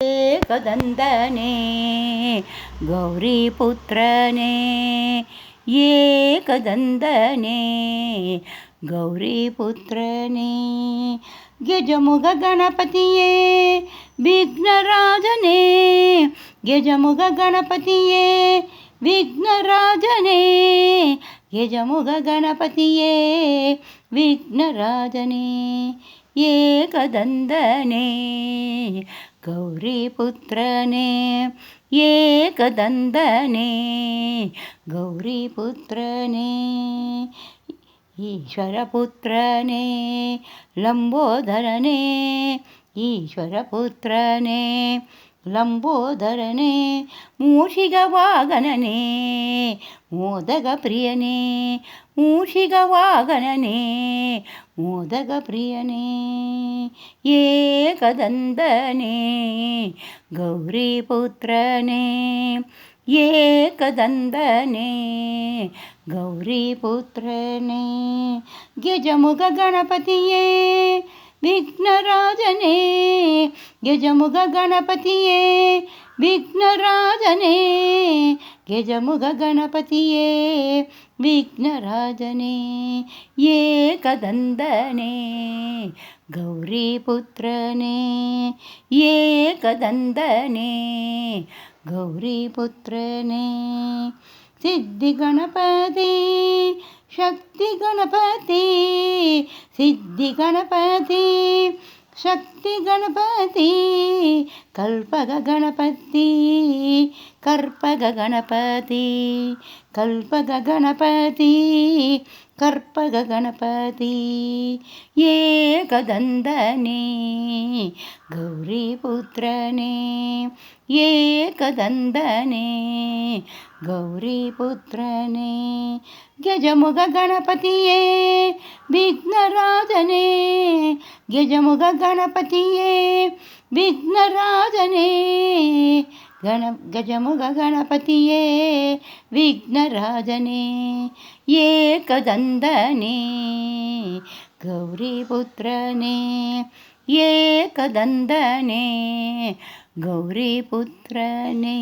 ಏಕದಂದನೇ ಗೌರಿಪುತ್ರನೇ ಏಕದಂದನೇ ಗೌರಿಪುತ್ರನೇ ಗೆಜಮುಗ ಗಣಪತಿಯೇ ವಿಘ್ನರಾಜನೇ ಗೆಜಮುಗ ಗಣಪತಿಯೇ ವಿಘ್ನರಾಜನೇ ಗೆಜಮುಗ ಗಣಪತಿಯೇ ವಿಘ್ನರಾಜನೇ ಏಕದಂದನೇ ಗೌರಿಪುತ್ರನೇ ಏಕದಂದನೇ ಗೌರಿಪುತ್ರನೇ ಈಶ್ವರಪುತ್ರನೇ ಲಂಬೋದರನೇ ಈಶ್ವರಪುತ್ರನೇ ಲಂಬೋದರನೇ ಮೂಷಿಕ ವಾಹನನೇ ಮೋದಕ ಪ್ರಿಯನೇ ಮೂಷಿಕ ವಾಹನನೇ ಮೋದಕ ಪ್ರಿಯನೇ ಏಕದಂದನೇ ಗೌರಿಪುತ್ರನೇ ಏಕದಂದನೇ ಗೌರಿಪುತ್ರನೇ ಗೆಜಮುಗ ಗಣಪತಿಯೇ ವಿಘ್ನರಾಜನೇ ಗೆಜಮುಗ ಗಣಪತಿಯೇ ವಿಘ್ನರಾಜನೇ ಗೆಜಮುಗ ಗಣಪತಿಯೇ ವಿಘ್ನರಾಜನೇ ಏಕದಂದನೇ ಗೌರಿಪುತ್ರನೇ ಏಕದಂದನೇ ಗೌರಿಪುತ್ರನೇ ಸಿದ್ಧಿ ಗಣಪತಿ ಶಕ್ತಿ ಗಣಪತಿ ಸಿದ್ಧಿ ಗಣಪತಿ ಶಕ್ತಿ ಗಣಪತಿ ಕಲ್ಪಗ ಗಣಪತಿ ಕರ್ಪಗ ಗಣಪತಿ ಕಲ್ಪಗ ಗಣಪತಿ ಕರ್ಪಗ ಗಣಪತಿ ಏಕದಂದನೇ ಗೌರಿಪುತ್ರನೇ ಏಕದಂದನೇ ಗೌರಿಪುತ್ರನೇ ಗೆಜಮುಗ ಗಣಪತಿಯೇ ವಿಘ್ನರಾಜನೇ ಗೆಜಮುಗ ಗಣಪತಿಯೇ ವಿಘ್ನರಾಜನೇ ಗಜಮುಗ ಗಣಪತಿಯೇ ವಿಘ್ನರಾಜನೇ ಏಕದಂದನೇ ಗೌರಿಪುತ್ರನೇ ಏಕದಂದನೇ ಗೌರಿಪುತ್ರನೇ